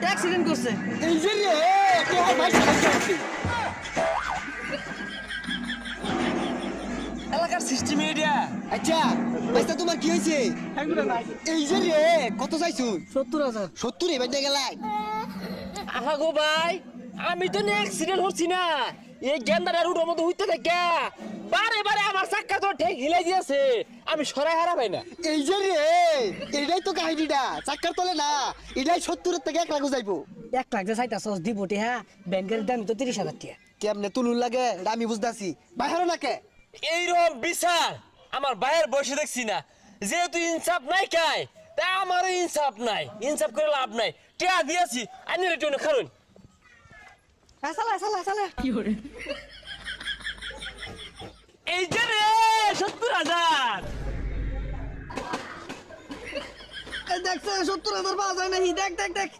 Accident করছে। এই যে রে কে হয় ভাই সমস্যা আছে এলাকার সিস্টেম এরিয়া আচ্ছা ভাইটা তোমার কি হয়েছে এই যে রে কত চাইছো 70,000। 70 এ বাইতে গেলাই আহা গো ভাই, আমি তো অ্যাক্সিডেন্ট হচ্ছি না, এই গেন্দারের উঠোর মধ্যে হইতে থাকে বারে বারে আমার চাক্কা তো ঠেক হিলাই দিয়েছে, আমি সরাই হারা পাই না। এই যে রে এটাই তো কাহিনীটা চাক্কার তলে না এটাই 70 এর থেকে 1 লাখ যাইবো 1 লাখ যে চাইতা সস দিব হ্যাঁ ব্যাংকের দাম তো 30,000 টাকা। কেমনে তুলুন লাগে এটা আমি বুঝতাছি বাইরে না কে এইরকম বিচার আমার ভাইয়ের বসে দেখছি না, যেহেতু ইনসাফ নাই কাই তা আমারও ইনসাফ নাই, ইনসাফ করে লাভ নাই, টিয়া দিয়েছি আনি রেটন খারুন। চালা এই যে রে 70,000 দেখছে 70,000 পাওয়া যায় না, দেখ